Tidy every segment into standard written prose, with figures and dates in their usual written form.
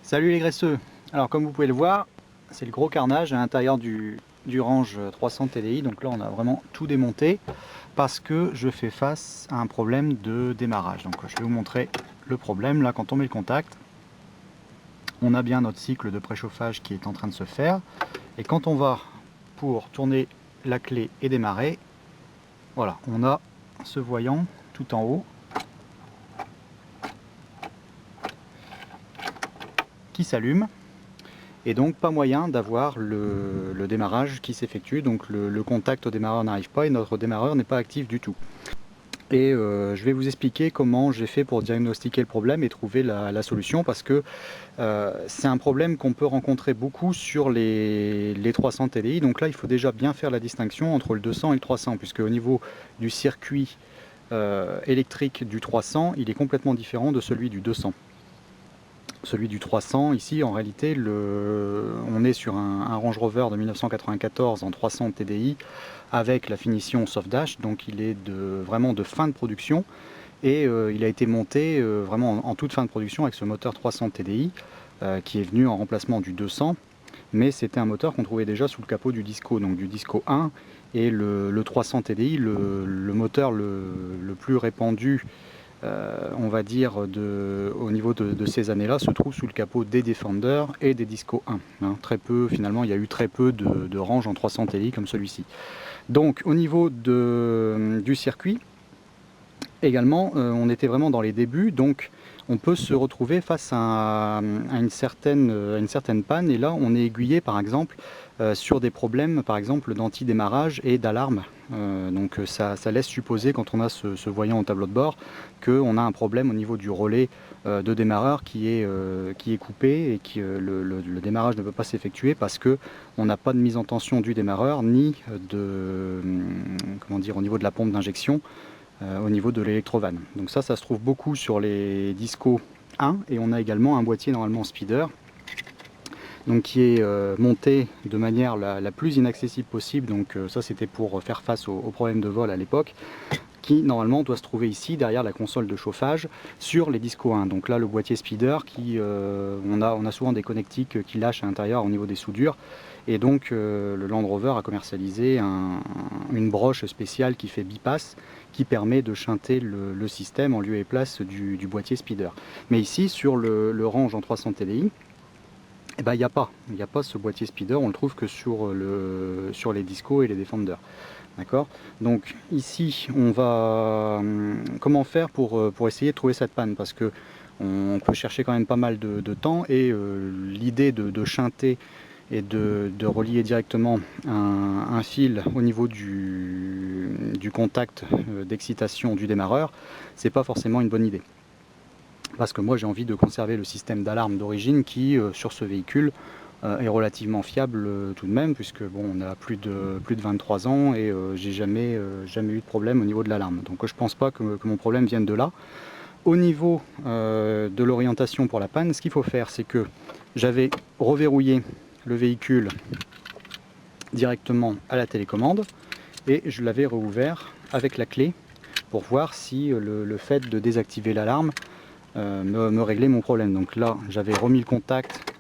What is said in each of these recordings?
Salut les graisseux. Alors comme vous pouvez le voir, c'est le gros carnage à l'intérieur du range 300 TDI. Donc là on a vraiment tout démonté parce que je fais face à un problème de démarrage. Donc je vais vous montrer le problème. Là quand on met le contact, on a bien notre cycle de préchauffage qui est en train de se faire. Et quand on va pour tourner la clé et démarrer, voilà, on a ce voyant tout en haut qui s'allume. Et donc pas moyen d'avoir le démarrage qui s'effectue, donc le contact au démarreur n'arrive pas et notre démarreur n'est pas actif du tout. Et je vais vous expliquer comment j'ai fait pour diagnostiquer le problème et trouver la solution, parce que c'est un problème qu'on peut rencontrer beaucoup sur les 300 TDI. Donc là il faut déjà bien faire la distinction entre le 200 et le 300, puisque au niveau du circuit électrique du 300, il est complètement différent de celui du 200. Celui du 300, ici en réalité on est sur un Range Rover de 1994 en 300 TDI avec la finition soft dash, donc il est vraiment de fin de production et il a été monté vraiment en toute fin de production avec ce moteur 300 TDI qui est venu en remplacement du 200, mais c'était un moteur qu'on trouvait déjà sous le capot du Disco, donc du Disco 1, et le 300 TDI, le moteur le plus répandu on va dire, au niveau de ces années-là, se trouve sous le capot des Defender et des Disco 1. Hein. Très peu, finalement, il y a eu très peu de range en 300 TDI comme celui-ci. Donc, au niveau du circuit, également, on était vraiment dans les débuts, donc on peut se retrouver face à une certaine panne, et là on est aiguillé par exemple sur des problèmes par exemple d'anti-démarrage et d'alarme. Donc ça laisse supposer, quand on a ce voyant au tableau de bord, qu'on a un problème au niveau du relais de démarreur qui est coupé et que le démarrage ne peut pas s'effectuer parce qu'on n'a pas de mise en tension du démarreur ni comment dire, au niveau de la pompe d'injection. Au niveau de l'électrovanne. Donc ça se trouve beaucoup sur les Disco 1, et on a également un boîtier normalement speeder, donc qui est monté de manière la plus inaccessible possible. Donc ça c'était pour faire face aux problèmes de vol à l'époque, qui normalement doit se trouver ici derrière la console de chauffage sur les Disco 1. Donc là le boîtier speeder qui on a souvent des connectiques qui lâchent à l'intérieur au niveau des soudures, et donc le Land Rover a commercialisé une broche spéciale qui fait bypass, qui permet de shunter le système en lieu et place du boîtier speeder. Mais ici sur le range en 300 TDI, eh ben, il n'y a pas ce boîtier speeder, on le trouve que sur les Disco et les Defender. D'accord. Donc ici on va comment faire pour essayer de trouver cette panne, parce que on peut chercher quand même pas mal de temps, et l'idée de shunter et de relier directement un fil au niveau du contact d'excitation du démarreur, c'est pas forcément une bonne idée. Parce que moi j'ai envie de conserver le système d'alarme d'origine qui, sur ce véhicule, est relativement fiable tout de même, puisque bon, on a plus de 23 ans et j'ai jamais eu de problème au niveau de l'alarme. Donc je pense pas que mon problème vienne de là. Au niveau de l'orientation pour la panne, ce qu'il faut faire, c'est que j'avais reverrouillé le véhicule directement à la télécommande et je l'avais rouvert avec la clé pour voir si le fait de désactiver l'alarme me réglait mon problème. Donc là j'avais remis le contact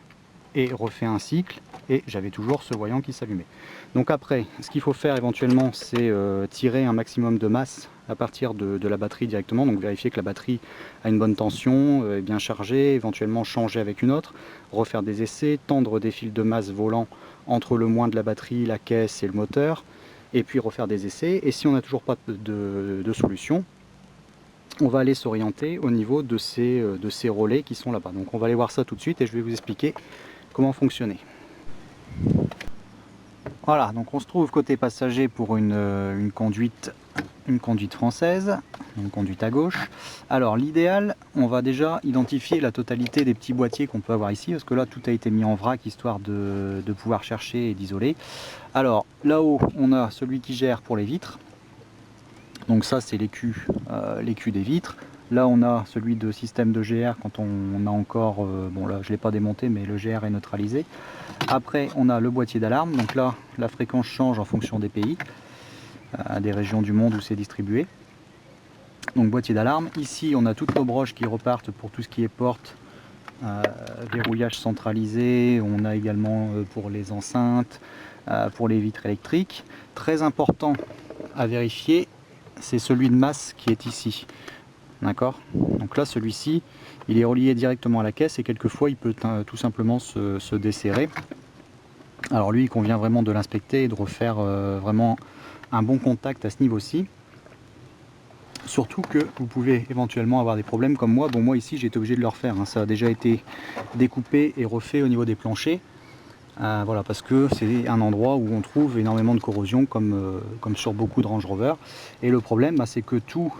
et refait un cycle, et j'avais toujours ce voyant qui s'allumait. Donc après, ce qu'il faut faire éventuellement, c'est tirer un maximum de masse à partir de la batterie directement, donc vérifier que la batterie a une bonne tension, est bien chargée, éventuellement changer avec une autre, refaire des essais, tendre des fils de masse volants entre le moins de la batterie, la caisse et le moteur, et puis refaire des essais. Et si on n'a toujours pas de solution, on va aller s'orienter au niveau de ces relais qui sont là-bas. Donc on va aller voir ça tout de suite et je vais vous expliquer comment fonctionner. Voilà, donc on se trouve côté passager pour une conduite française, une conduite à gauche. Alors l'idéal, on va déjà identifier la totalité des petits boîtiers qu'on peut avoir ici, parce que là tout a été mis en vrac histoire de pouvoir chercher et d'isoler. Alors là-haut, on a celui qui gère pour les vitres. Donc ça c'est l'écu des vitres. Là on a celui de système de GR quand on a encore, bon là je ne l'ai pas démonté mais le GR est neutralisé. Après on a le boîtier d'alarme, donc là la fréquence change en fonction des pays, des régions du monde où c'est distribué. Donc boîtier d'alarme, ici on a toutes nos broches qui repartent pour tout ce qui est porte, verrouillage centralisé, on a également pour les enceintes, pour les vitres électriques. Très important à vérifier, c'est celui de masse qui est ici. D'accord? Donc là, celui-ci, il est relié directement à la caisse et quelquefois il peut tout simplement se desserrer. Alors lui, il convient vraiment de l'inspecter et de refaire vraiment un bon contact à ce niveau-ci. Surtout que vous pouvez éventuellement avoir des problèmes comme moi. Bon, moi ici j'ai été obligé de le refaire, hein. Ça a déjà été découpé et refait au niveau des planchers. Voilà, parce que c'est un endroit où on trouve énormément de corrosion comme sur beaucoup de Range Rover. Et le problème, c'est que tous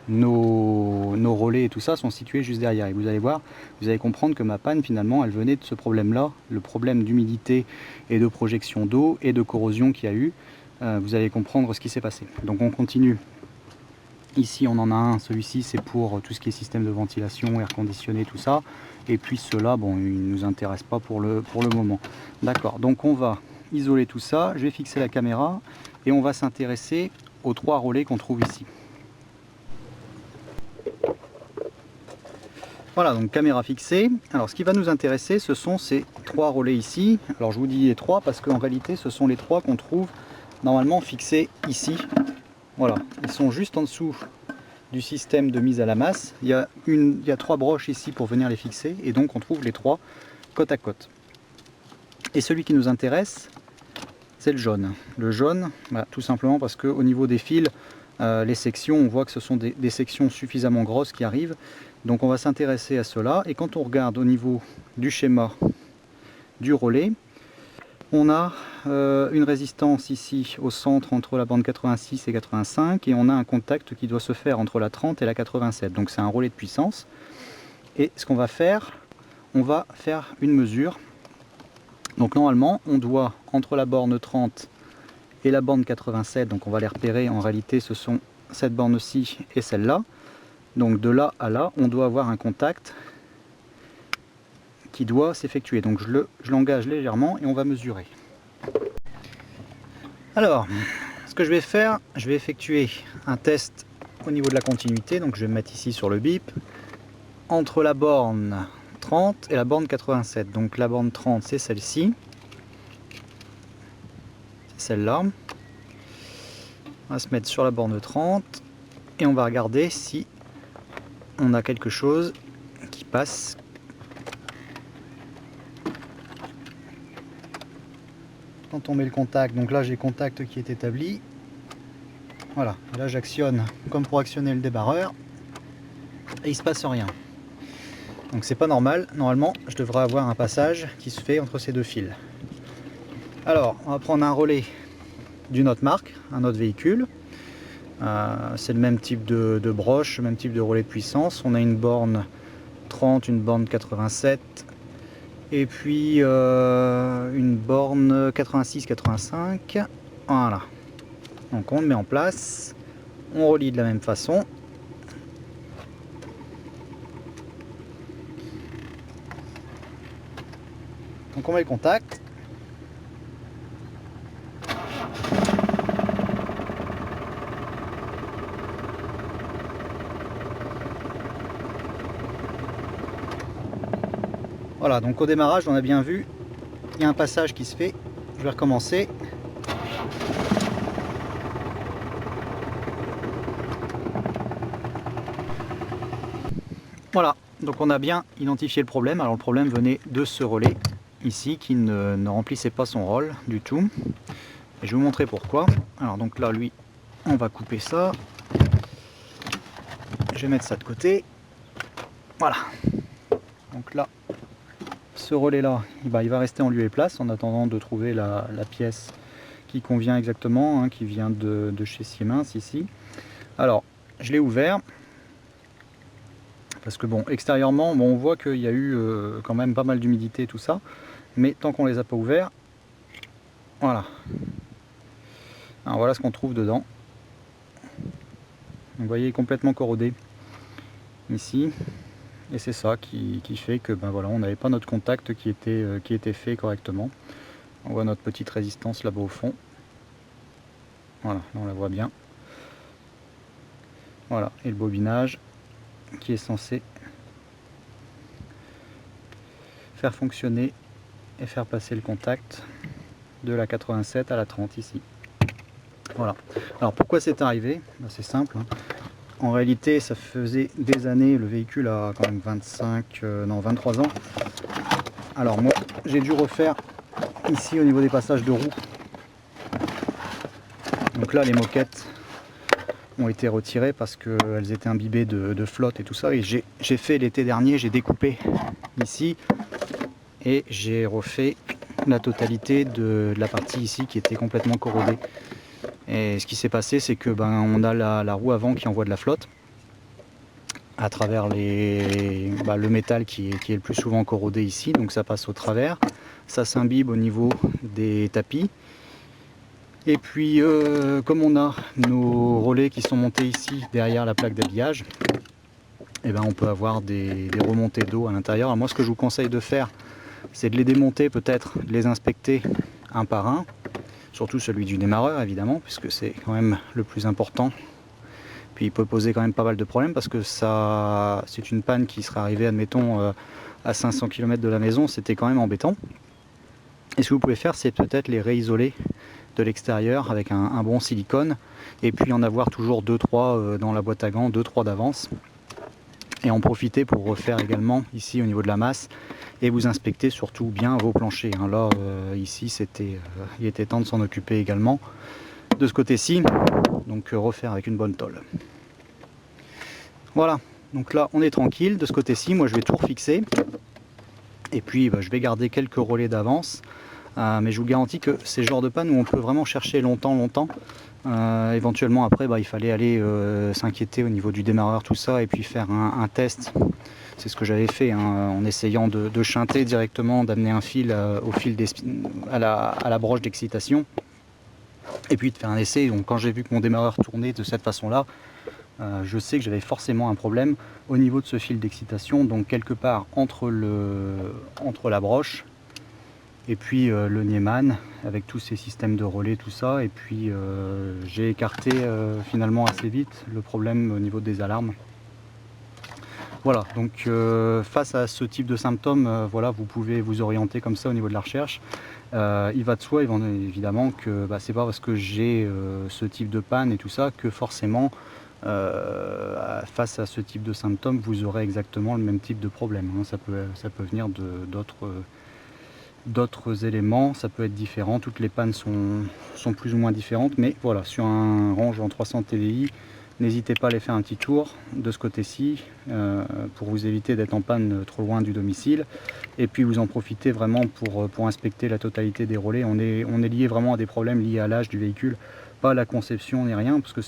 nos relais et tout ça sont situés juste derrière. Et vous allez voir, vous allez comprendre que ma panne finalement elle venait de ce problème-là, le problème d'humidité et de projection d'eau et de corrosion qu'il y a eu. Vous allez comprendre ce qui s'est passé. Donc on continue. Ici on en a un, celui-ci c'est pour tout ce qui est système de ventilation, air conditionné, tout ça. Et puis ceux-là, bon, ils ne nous intéressent pas pour le moment. D'accord, donc on va isoler tout ça, je vais fixer la caméra et on va s'intéresser aux 3 relais qu'on trouve ici. Voilà, donc caméra fixée. Alors ce qui va nous intéresser, ce sont ces 3 relais ici. Alors je vous dis les 3 parce qu'en réalité ce sont les 3 qu'on trouve normalement fixés ici. Voilà, ils sont juste en dessous du système de mise à la masse. Il y a 3 broches ici pour venir les fixer et donc on trouve les 3 côte à côte. Et celui qui nous intéresse, c'est le jaune. Le jaune, tout simplement parce qu'au niveau des fils, les sections, on voit que ce sont des sections suffisamment grosses qui arrivent. Donc on va s'intéresser à cela. Et quand on regarde au niveau du schéma du relais, on a une résistance ici au centre entre la bande 86 et 85 et on a un contact qui doit se faire entre la 30 et la 87. Donc c'est un relais de puissance. Et ce qu'on va faire, on va faire une mesure. Donc normalement on doit, entre la borne 30 et la borne 87, donc on va les repérer, en réalité ce sont cette borne-ci et celle-là. Donc de là à là, on doit avoir un contact qui doit s'effectuer. Donc je l'engage légèrement et on va mesurer. Alors, ce que je vais faire, je vais effectuer un test au niveau de la continuité. Donc je vais me mettre ici sur le bip, entre la borne 30 et la borne 87. Donc la borne 30 c'est celle-ci, c'est celle-là. On va se mettre sur la borne 30 et on va regarder si on a quelque chose qui passe. Quand on met le contact, donc là j'ai contact qui est établi. Voilà, et là j'actionne comme pour actionner le débarreur et il se passe rien. Donc c'est pas normal, normalement je devrais avoir un passage qui se fait entre ces deux fils. Alors on va prendre un relais d'une autre marque, un autre véhicule. C'est le même type de broche, le même type de relais de puissance. On a une borne 30, une borne 87 et puis une borne 86-85. Voilà. Donc on le met en place, on relie de la même façon. Donc on met le contact. Voilà, donc au démarrage, on a bien vu, il y a un passage qui se fait. Je vais recommencer. Voilà, donc on a bien identifié le problème. Alors le problème venait de ce relais ici qui ne remplissait pas son rôle du tout. Et je vais vous montrer pourquoi. Alors donc là, lui, on va couper ça. Je vais mettre ça de côté. Voilà. Donc là, ce relais là, il va rester en lieu et place en attendant de trouver la pièce qui convient exactement, hein, qui vient de chez Siemens ici. Alors, je l'ai ouvert. Parce que bon, extérieurement, bon, on voit qu'il y a eu quand même pas mal d'humidité et tout ça. Mais tant qu'on les a pas ouverts, voilà. Alors voilà ce qu'on trouve dedans. Vous voyez, complètement corrodé ici. Et c'est ça qui fait que ben voilà, on n'avait pas notre contact qui était fait correctement. On voit notre petite résistance là-bas au fond. Voilà, là on la voit bien. Voilà, et le bobinage qui est censé faire fonctionner et faire passer le contact de la 87 à la 30 ici. Voilà. Alors pourquoi c'est arrivé? C'est simple, hein. En réalité, ça faisait des années, le véhicule a quand même 23 ans. Alors moi, j'ai dû refaire ici au niveau des passages de roues. Donc là, les moquettes ont été retirées parce qu'elles étaient imbibées de flotte et tout ça. Et j'ai fait l'été dernier, j'ai découpé ici et j'ai refait la totalité de la partie ici qui était complètement corrodée. Et ce qui s'est passé, c'est que on a la roue avant qui envoie de la flotte à travers le métal qui est le plus souvent corrodé ici, donc ça passe au travers, ça s'imbibe au niveau des tapis. Et puis comme on a nos relais qui sont montés ici derrière la plaque d'habillage, et on peut avoir des remontées d'eau à l'intérieur. Alors moi, ce que je vous conseille de faire, c'est de les démonter, peut-être de les inspecter un par un, surtout celui du démarreur évidemment, puisque c'est quand même le plus important. Puis il peut poser quand même pas mal de problèmes parce que ça, c'est une panne qui serait arrivée, admettons, à 500 km de la maison, c'était quand même embêtant. Et ce que vous pouvez faire, c'est peut-être les réisoler de l'extérieur avec un bon silicone, et puis en avoir toujours 2-3 dans la boîte à gants, 2-3 d'avance, et en profiter pour refaire également ici au niveau de la masse, et vous inspecter surtout bien vos planchers. Hein. Là, ici, il était temps de s'en occuper également. De ce côté-ci, donc refaire avec une bonne tôle. Voilà, donc là on est tranquille. De ce côté-ci, moi je vais tout refixer, et puis je vais garder quelques relais d'avance, mais je vous garantis que c'est le genre de panne où on peut vraiment chercher longtemps. Éventuellement après il fallait aller s'inquiéter au niveau du démarreur, tout ça, et puis faire un test. C'est ce que j'avais fait, hein, en essayant de shunter directement, d'amener un fil à la broche d'excitation, et puis de faire un essai. Donc quand j'ai vu que mon démarreur tournait de cette façon là, je sais que j'avais forcément un problème au niveau de ce fil d'excitation, donc quelque part entre la broche et puis le Nieman, avec tous ces systèmes de relais, tout ça. Et puis j'ai écarté finalement assez vite le problème au niveau des alarmes. Voilà, donc face à ce type de symptômes, voilà, vous pouvez vous orienter comme ça au niveau de la recherche. Il va de soi évidemment que c'est pas parce que j'ai ce type de panne et tout ça que forcément face à ce type de symptômes vous aurez exactement le même type de problème, hein. Ça peut venir d'autres éléments, ça peut être différent, toutes les pannes sont plus ou moins différentes, mais voilà, sur un range en 300 TDI, n'hésitez pas à aller faire un petit tour de ce côté-ci pour vous éviter d'être en panne trop loin du domicile, et puis vous en profitez vraiment pour inspecter la totalité des relais. On est lié vraiment à des problèmes liés à l'âge du véhicule, pas à la conception ni rien, parce que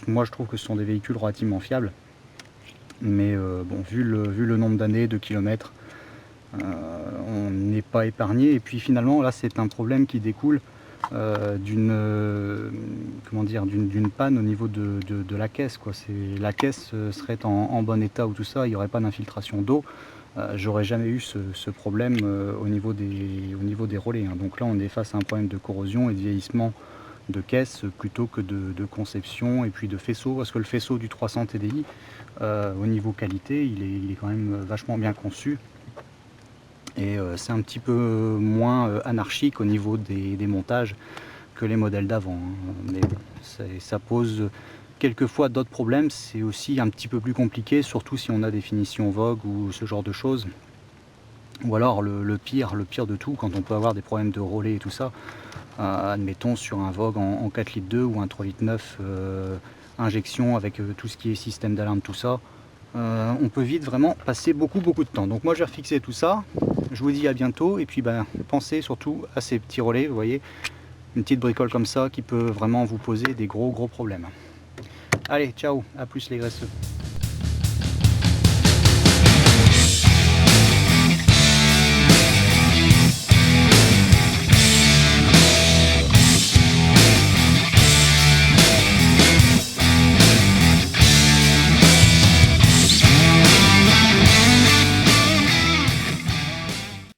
moi je trouve que ce sont des véhicules relativement fiables, mais bon, vu le nombre d'années, de kilomètres, on n'est pas épargné. Et puis finalement là c'est un problème qui découle d'une panne au niveau de la caisse, quoi. La caisse serait en bon état ou tout ça, il n'y aurait pas d'infiltration d'eau, j'aurais jamais eu ce problème au niveau des relais, hein. Donc là on est face à un problème de corrosion et de vieillissement de caisse plutôt que de conception et puis de faisceau, parce que le faisceau du 300 TDI au niveau qualité il est quand même vachement bien conçu, et c'est un petit peu moins anarchique au niveau des montages que les modèles d'avant, hein. Mais bon, ça pose quelquefois d'autres problèmes, c'est aussi un petit peu plus compliqué, surtout si on a des finitions Vogue ou ce genre de choses. Ou alors le pire de tout, quand on peut avoir des problèmes de relais et tout ça, admettons sur un Vogue en 4 litres 2 ou un 3 litres 9 injection avec tout ce qui est système d'alarme, tout ça, on peut vite vraiment passer beaucoup de temps. Donc moi je vais refixer tout ça, je vous dis à bientôt, et puis pensez surtout à ces petits relais, vous voyez, une petite bricole comme ça qui peut vraiment vous poser des gros problèmes. Allez, ciao, à plus les graisseux.